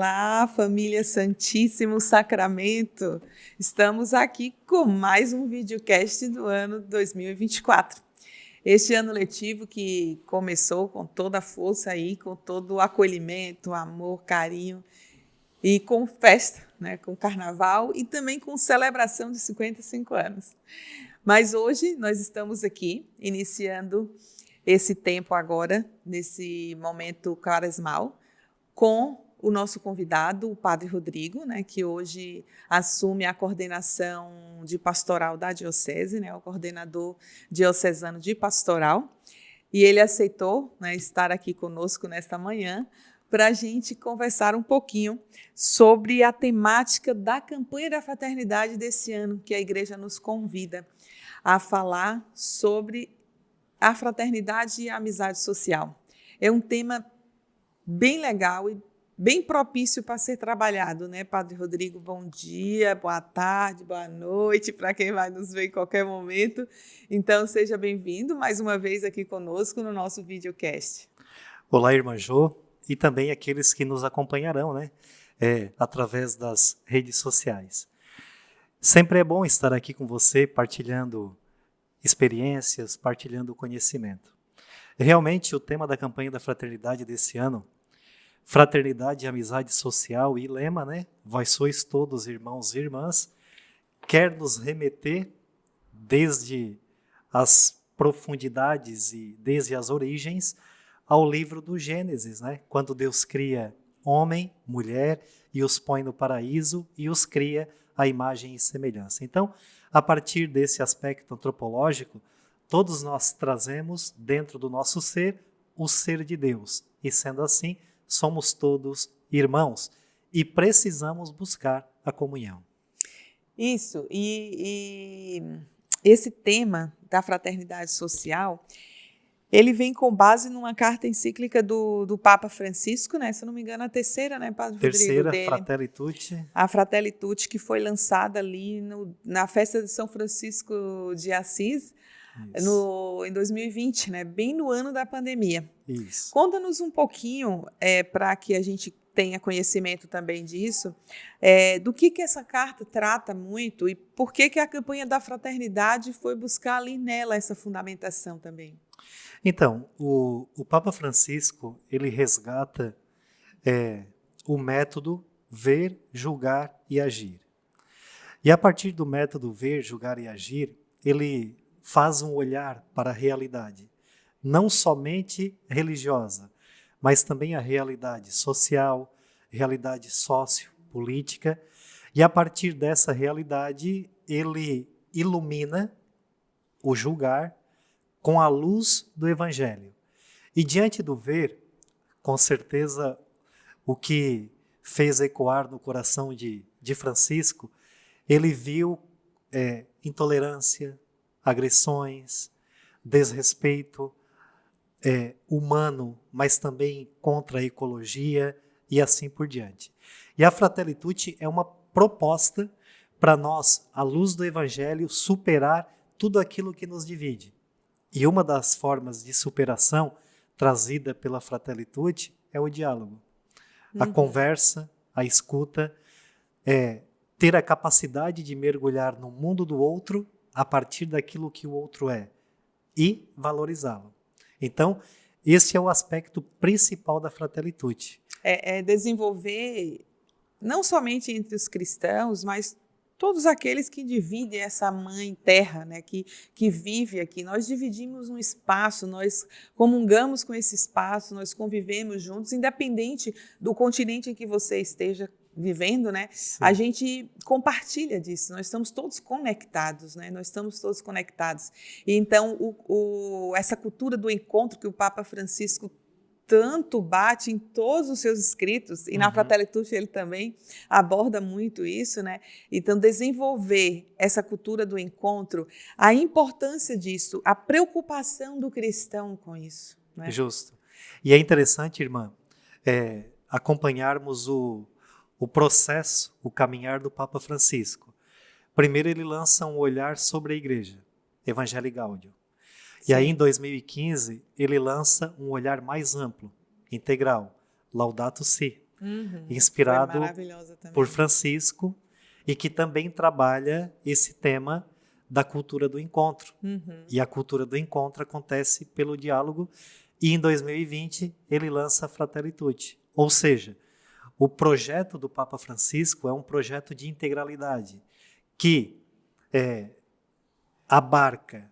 Olá, família Santíssimo Sacramento! Estamos aqui com mais um videocast do ano 2024. Este ano letivo que começou com toda a força aí, com todo o acolhimento, amor, carinho e com festa, né, com carnaval e também com celebração de 55 anos. Mas hoje nós estamos aqui iniciando esse tempo agora, nesse momento quaresmal, com o nosso convidado, o Padre Rodrigo, né, que hoje assume a coordenação de pastoral da Diocese, né, o coordenador diocesano de pastoral, e ele aceitou, né, estar aqui conosco nesta manhã para a gente conversar um pouquinho sobre a temática da campanha da fraternidade desse ano, que a Igreja nos convida a falar sobre a fraternidade e a amizade social. É um tema bem legal e bem propício para ser trabalhado, né, Padre Rodrigo? Bom dia, boa tarde, boa noite para quem vai nos ver em qualquer momento. Então, seja bem-vindo mais uma vez aqui conosco no nosso videocast. Olá, irmã Jô, e também aqueles que nos acompanharão, né, através das redes sociais. Sempre é bom estar aqui com você, partilhando experiências, partilhando conhecimento. Realmente, o tema da campanha da fraternidade desse ano, fraternidade e amizade social, e lema, né? Vós sois todos irmãos e irmãs, quer nos remeter desde as profundidades e desde as origens ao livro do Gênesis, né? Quando Deus cria homem, mulher e os põe no paraíso e os cria à imagem e semelhança. Então, a partir desse aspecto antropológico, todos nós trazemos dentro do nosso ser o ser de Deus. E sendo assim, somos todos irmãos e precisamos buscar a comunhão. Isso, e esse tema da fraternidade social, ele vem com base numa carta encíclica do Papa Francisco, né? Se eu não me engano, a terceira, né, Padre Rodrigo? Terceira, dele. Fratelli Tutti. A Fratelli Tutti, que foi lançada ali na festa de São Francisco de Assis, em 2020, né? Bem no ano da pandemia. Isso. Conta-nos um pouquinho, para que a gente tenha conhecimento também disso, do que essa carta trata muito e por que a campanha da fraternidade foi buscar ali nela essa fundamentação também. Então, o Papa Francisco, ele resgata o método ver, julgar e agir. E a partir do método ver, julgar e agir, ele faz um olhar para a realidade, não somente religiosa, mas também a realidade social, realidade sociopolítica, e a partir dessa realidade ele ilumina o julgar com a luz do Evangelho. E diante do ver, com certeza, o que fez ecoar no coração de Francisco, ele viu intolerância, agressões, desrespeito humano, mas também contra a ecologia e assim por diante. E a Fratelli Tutti é uma proposta para nós, à luz do Evangelho, superar tudo aquilo que nos divide. E uma das formas de superação trazida pela Fratelli Tutti é o diálogo. A conversa, a escuta, ter a capacidade de mergulhar no mundo do outro a partir daquilo que o outro é e valorizá-lo. Então, esse é o aspecto principal da Fratelli Tutti. É desenvolver, não somente entre os cristãos, mas todos aqueles que dividem essa mãe terra, né, que vive aqui. Nós dividimos um espaço, nós comungamos com esse espaço, nós convivemos juntos, independente do continente em que você esteja vivendo, né? Sim. A gente compartilha disso, nós estamos todos conectados, né? Nós estamos todos conectados. E então, essa cultura do encontro que o Papa Francisco tanto bate em todos os seus escritos, e na Fratelli Tutti ele também aborda muito isso, né? Então, desenvolver essa cultura do encontro, a importância disso, a preocupação do cristão com isso. Né? Justo. E é interessante, irmã, acompanharmos o processo, o caminhar do Papa Francisco. Primeiro ele lança um olhar sobre a igreja, Evangelii Gaudium. E aí, em 2015, ele lança um olhar mais amplo, integral, Laudato Si. inspirado Foi maravilhosa também. por Francisco, e que também trabalha esse tema da cultura do encontro. E a cultura do encontro acontece pelo diálogo, e em 2020 ele lança Fratelli Tutti. Ou seja, o projeto do Papa Francisco é um projeto de integralidade, que abarca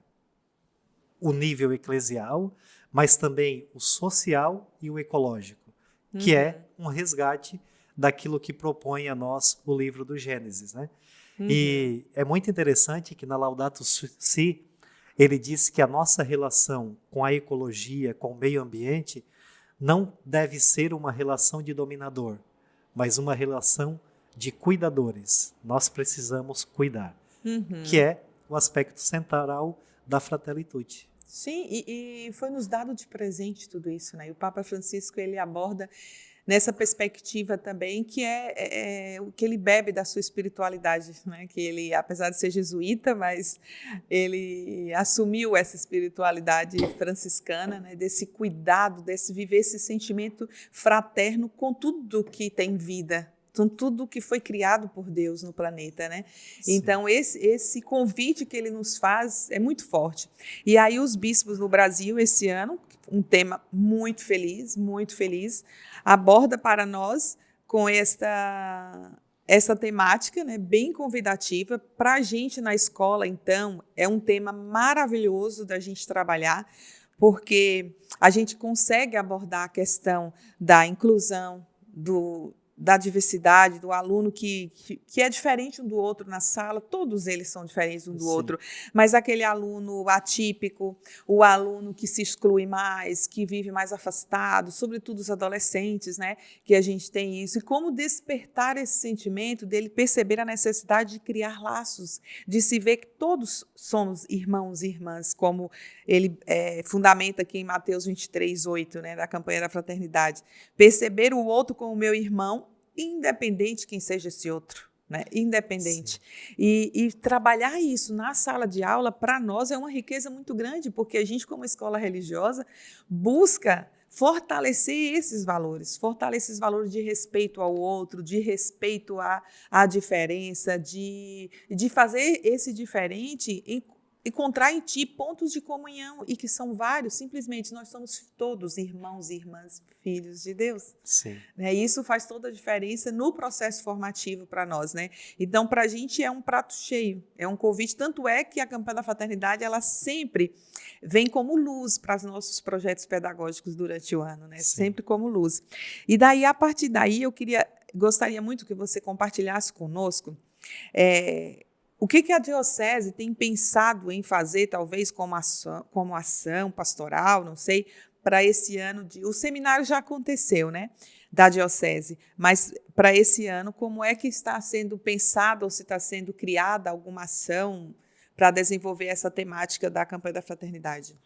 o nível eclesial, mas também o social e o ecológico, que é um resgate daquilo que propõe a nós o livro do Gênesis, né? E é muito interessante que na Laudato Si, ele diz que a nossa relação com a ecologia, com o meio ambiente, não deve ser uma relação de dominador, mas uma relação de cuidadores. Nós precisamos cuidar, que é o aspecto central da Fratelli Tutti. Sim, e foi nos dado de presente tudo isso, né? E o Papa Francisco, ele aborda nessa perspectiva também, que é o que ele bebe da sua espiritualidade, né? Que ele, apesar de ser jesuíta, mas ele assumiu essa espiritualidade franciscana, né? Desse cuidado, desse viver esse sentimento fraterno com tudo que tem vida, com tudo que foi criado por Deus no planeta, né? Sim. Então, esse convite que ele nos faz é muito forte. E aí os bispos no Brasil, esse ano, um tema muito feliz, aborda para nós com essa temática, né, bem convidativa. Para a gente na escola, então, é um tema maravilhoso da gente trabalhar, porque a gente consegue abordar a questão da inclusão, da diversidade, do aluno que é diferente um do outro na sala, todos eles são diferentes um do outro, mas aquele aluno atípico, o aluno que se exclui mais, que vive mais afastado, sobretudo os adolescentes, né, que a gente tem isso, e como despertar esse sentimento dele perceber a necessidade de criar laços, de se ver que todos somos irmãos e irmãs, como ele fundamenta aqui em Mateus 23:8, né, da campanha da fraternidade, perceber o outro como meu irmão, independente de quem seja esse outro, né? Independente. E trabalhar isso na sala de aula, para nós, é uma riqueza muito grande, porque a gente, como escola religiosa, busca fortalecer esses valores de respeito ao outro, de respeito à diferença, de fazer esse diferente encontrar em ti pontos de comunhão, e que são vários, simplesmente nós somos todos irmãos e irmãs, filhos de Deus. Sim. Isso faz toda a diferença no processo formativo para nós, né? Então, para a gente é um prato cheio, é um convite, tanto é que a campanha da fraternidade, ela sempre vem como luz para os nossos projetos pedagógicos durante o ano, né? Sim. Sempre como luz. E daí, a partir daí, gostaria muito que você compartilhasse conosco o que a Diocese tem pensado em fazer, talvez como ação pastoral, não sei, para esse ano. O seminário já aconteceu, né, da Diocese, mas para esse ano, como é que está sendo pensado, ou se está sendo criada alguma ação para desenvolver essa temática da campanha da fraternidade?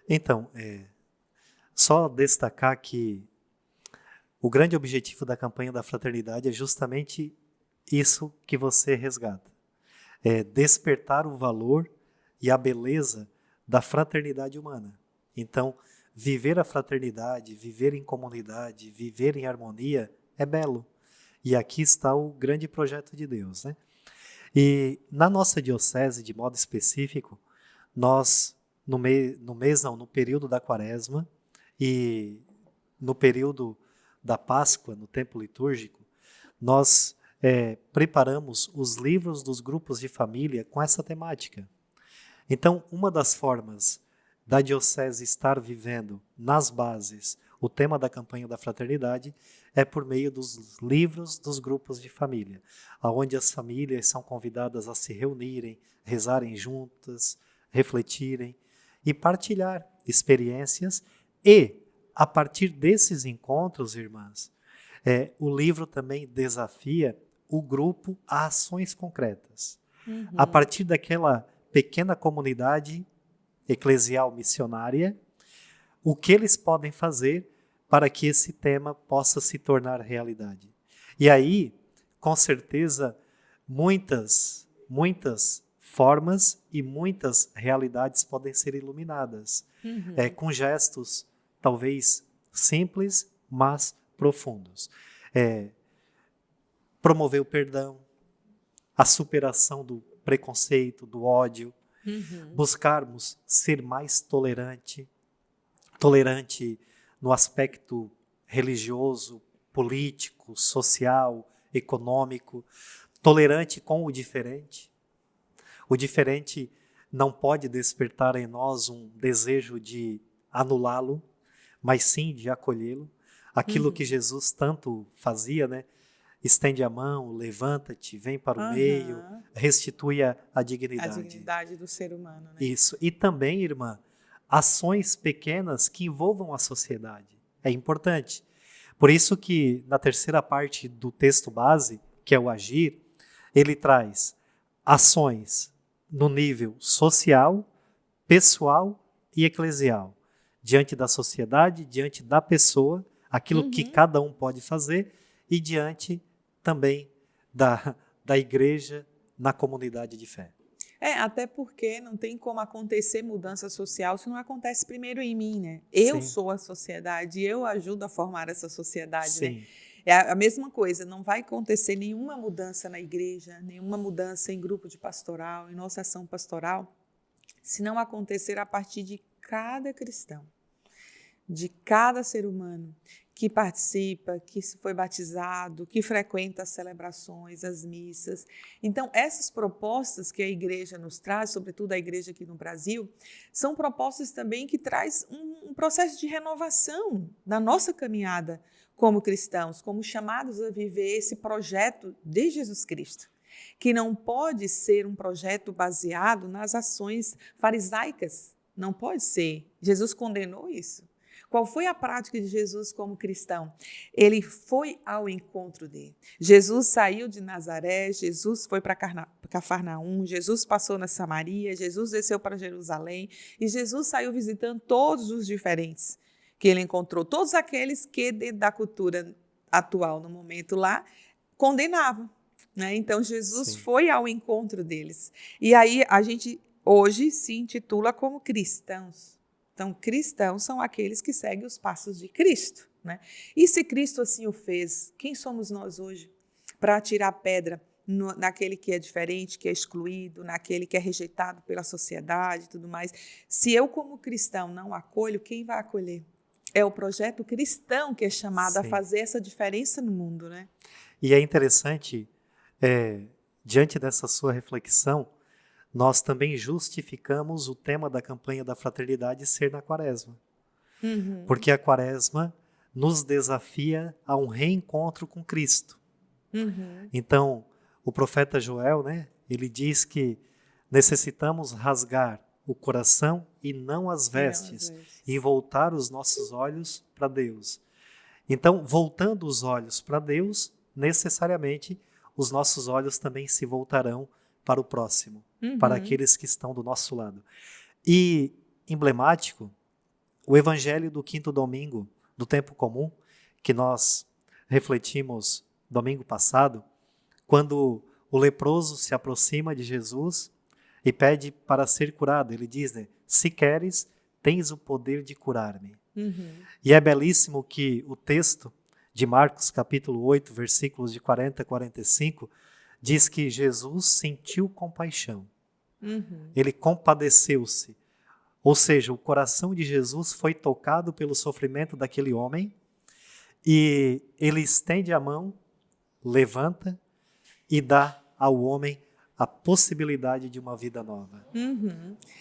Então, só destacar que o grande objetivo da campanha da fraternidade é justamente isso que você resgata. Despertar o valor e a beleza da fraternidade humana. Então, viver a fraternidade, viver em comunidade, viver em harmonia é belo. E aqui está o grande projeto de Deus, né? E na nossa diocese, de modo específico, nós, no período da Quaresma e no período da Páscoa, no tempo litúrgico, nós preparamos os livros dos grupos de família com essa temática. Então, uma das formas da Diocese estar vivendo nas bases o tema da campanha da fraternidade é por meio dos livros dos grupos de família, onde as famílias são convidadas a se reunirem, rezarem juntas, refletirem e partilhar experiências, e, a partir desses encontros, irmãs, o livro também desafia o grupo a ações concretas. A partir daquela pequena comunidade eclesial missionária, o que eles podem fazer para que esse tema possa se tornar realidade. E aí, com certeza, muitas formas e muitas realidades podem ser iluminadas, com gestos talvez simples, mas profundos. promover o perdão, a superação do preconceito, do ódio, buscarmos ser mais tolerante no aspecto religioso, político, social, econômico, tolerante com o diferente. O diferente não pode despertar em nós um desejo de anulá-lo, mas sim de acolhê-lo. Aquilo que Jesus tanto fazia, né? Estende a mão, levanta-te, vem para o meio, restitui a dignidade. A dignidade do ser humano, né? Isso. E também, irmã, ações pequenas que envolvam a sociedade. É importante. Por isso que na terceira parte do texto base, que é o agir, ele traz ações no nível social, pessoal e eclesial. Diante da sociedade, diante da pessoa, aquilo que cada um pode fazer e diante também da igreja na comunidade de fé. Até porque não tem como acontecer mudança social se não acontece primeiro em mim, né? Eu sou a sociedade, eu ajudo a formar essa sociedade, né? É a mesma coisa, não vai acontecer nenhuma mudança na igreja, nenhuma mudança em grupo de pastoral, em nossa ação pastoral, se não acontecer a partir de cada cristão, de cada ser humano que participa, que foi batizado, que frequenta as celebrações, as missas. Então, essas propostas que a igreja nos traz, sobretudo a igreja aqui no Brasil, são propostas também que traz um processo de renovação na nossa caminhada como cristãos, como chamados a viver esse projeto de Jesus Cristo, que não pode ser um projeto baseado nas ações farisaicas, não pode ser. Jesus condenou isso. Qual foi a prática de Jesus como cristão? Ele foi ao encontro dele. Jesus saiu de Nazaré, Jesus foi para Cafarnaum, Jesus passou na Samaria, Jesus desceu para Jerusalém e Jesus saiu visitando todos os diferentes que ele encontrou, todos aqueles que dentro da cultura atual, no momento lá, condenavam, né? Então Jesus foi ao encontro deles. E aí a gente hoje se intitula como cristãos. Então, cristãos são aqueles que seguem os passos de Cristo, né? E se Cristo assim o fez, quem somos nós hoje para atirar pedra naquele que é diferente, que é excluído, naquele que é rejeitado pela sociedade e tudo mais? Se eu, como cristão, não acolho, quem vai acolher? É o projeto cristão que é chamado a fazer essa diferença no mundo, né? E é interessante, diante dessa sua reflexão, nós também justificamos o tema da campanha da fraternidade ser na quaresma. Porque a quaresma nos desafia a um reencontro com Cristo. Então, o profeta Joel, né, ele diz que necessitamos rasgar o coração e não as vestes, e voltar os nossos olhos para Deus. Então, voltando os olhos para Deus, necessariamente os nossos olhos também se voltarão para o próximo, para aqueles que estão do nosso lado. E, emblemático, o evangelho do quinto domingo do tempo comum, que nós refletimos domingo passado, quando o leproso se aproxima de Jesus e pede para ser curado. Ele diz, né, se queres, tens o poder de curar-me. E é belíssimo que o texto de Marcos capítulo 8, versículos de 40 a 45, diz que Jesus sentiu compaixão. Ele compadeceu-se. Ou seja, o coração de Jesus foi tocado pelo sofrimento daquele homem e ele estende a mão, levanta e dá ao homem a possibilidade de uma vida nova.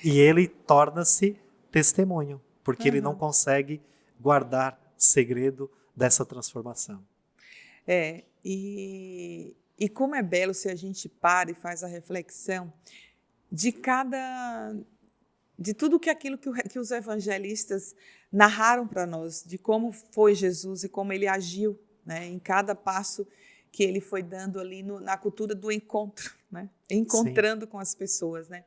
E ele torna-se testemunho, porque ele não consegue guardar segredo dessa transformação. E como é belo se a gente para e faz a reflexão de tudo aquilo que os evangelistas narraram para nós, de como foi Jesus e como ele agiu, né, em cada passo que ele foi dando ali na cultura do encontro, né, encontrando com as pessoas, né?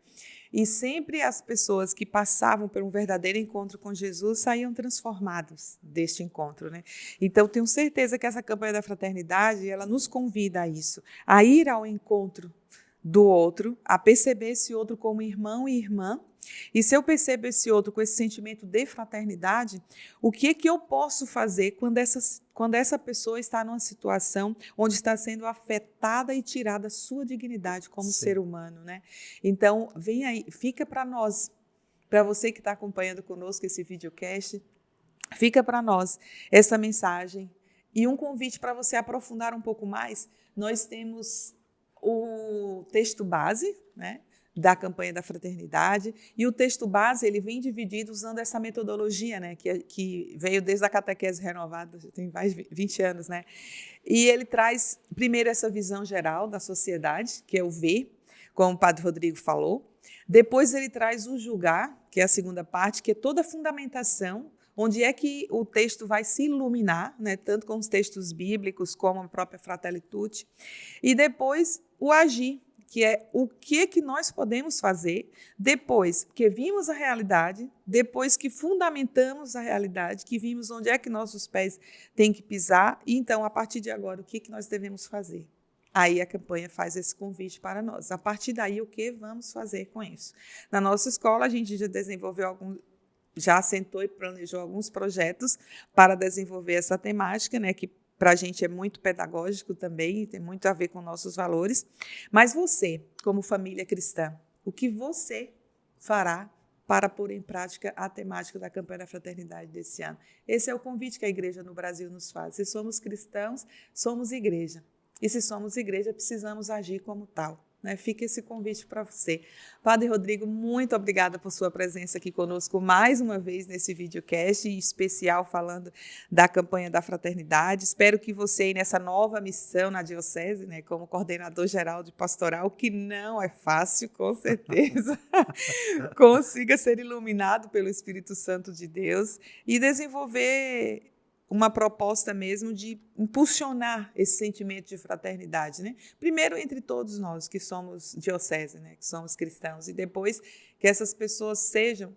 E sempre as pessoas que passavam por um verdadeiro encontro com Jesus saíam transformados deste encontro, né? Então, tenho certeza que essa campanha da fraternidade, ela nos convida a isso, a ir ao encontro do outro, a perceber esse outro como irmão e irmã. E se eu percebo esse outro com esse sentimento de fraternidade, o que eu posso fazer quando essa pessoa está numa situação onde está sendo afetada e tirada a sua dignidade como ser humano, né? Então, vem aí, fica para nós, para você que está acompanhando conosco esse videocast, fica para nós essa mensagem e um convite para você aprofundar um pouco mais. Nós temos o texto base, né, da campanha da fraternidade, e o texto base ele vem dividido usando essa metodologia, né, que veio desde a catequese renovada, tem mais de 20 anos, né? E ele traz primeiro essa visão geral da sociedade, que é o ver, como o Padre Rodrigo falou. Depois ele traz o julgar, que é a segunda parte, que é toda a fundamentação, onde é que o texto vai se iluminar, né, tanto com os textos bíblicos como a própria Fratelli Tutti. E depois o agir, que é o que nós podemos fazer depois que vimos a realidade, depois que fundamentamos a realidade, que vimos onde é que nossos pés têm que pisar, e então, a partir de agora, o que nós devemos fazer? Aí a campanha faz esse convite para nós. A partir daí, o que vamos fazer com isso? Na nossa escola, a gente já desenvolveu já assentou e planejou alguns projetos para desenvolver essa temática, né, que para a gente é muito pedagógico também, tem muito a ver com nossos valores. Mas você, como família cristã, o que você fará para pôr em prática a temática da campanha da fraternidade desse ano? Esse é o convite que a igreja no Brasil nos faz. Se somos cristãos, somos igreja. E se somos igreja, precisamos agir como tal. Né? Fica esse convite para você. Padre Rodrigo, muito obrigada por sua presença aqui conosco mais uma vez nesse videocast especial falando da campanha da fraternidade. Espero que você, aí nessa nova missão na Diocese, né, como coordenador geral de pastoral, que não é fácil, com certeza, consiga ser iluminado pelo Espírito Santo de Deus e desenvolver uma proposta mesmo de impulsionar esse sentimento de fraternidade, né? Primeiro entre todos nós que somos diocese, né? Que somos cristãos, e depois que essas pessoas sejam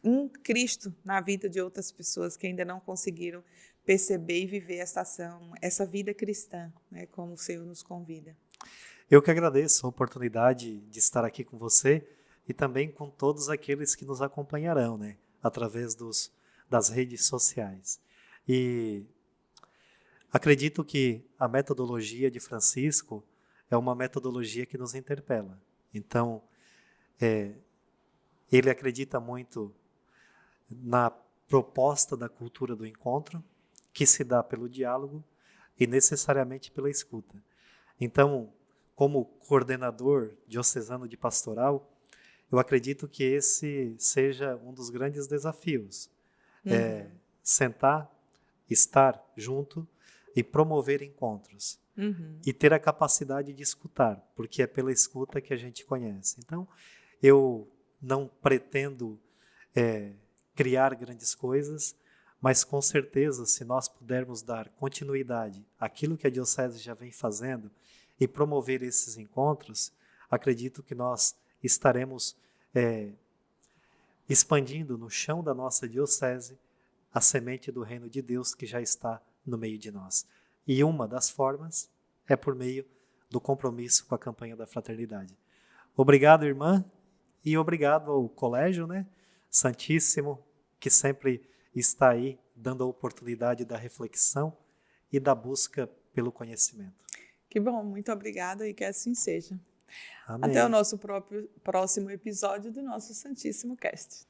um Cristo na vida de outras pessoas que ainda não conseguiram perceber e viver essa ação, essa vida cristã, né? Como o Senhor nos convida. Eu que agradeço a oportunidade de estar aqui com você e também com todos aqueles que nos acompanharão, né? Através das redes sociais. E acredito que a metodologia de Francisco é uma metodologia que nos interpela. Então, ele acredita muito na proposta da cultura do encontro, que se dá pelo diálogo e necessariamente pela escuta. Então, como coordenador diocesano de pastoral, eu acredito que esse seja um dos grandes desafios. Sentar, estar junto e promover encontros. E ter a capacidade de escutar, porque é pela escuta que a gente conhece. Então, eu não pretendo criar grandes coisas, mas com certeza, se nós pudermos dar continuidade àquilo que a Diocese já vem fazendo e promover esses encontros, acredito que nós estaremos expandindo no chão da nossa Diocese a semente do reino de Deus que já está no meio de nós. E uma das formas é por meio do compromisso com a campanha da fraternidade. Obrigado, irmã, e obrigado ao Colégio, né, Santíssimo, que sempre está aí dando a oportunidade da reflexão e da busca pelo conhecimento. Que bom, muito obrigada e que assim seja. Amém. Até o nosso próximo episódio do nosso Santíssimo Cast.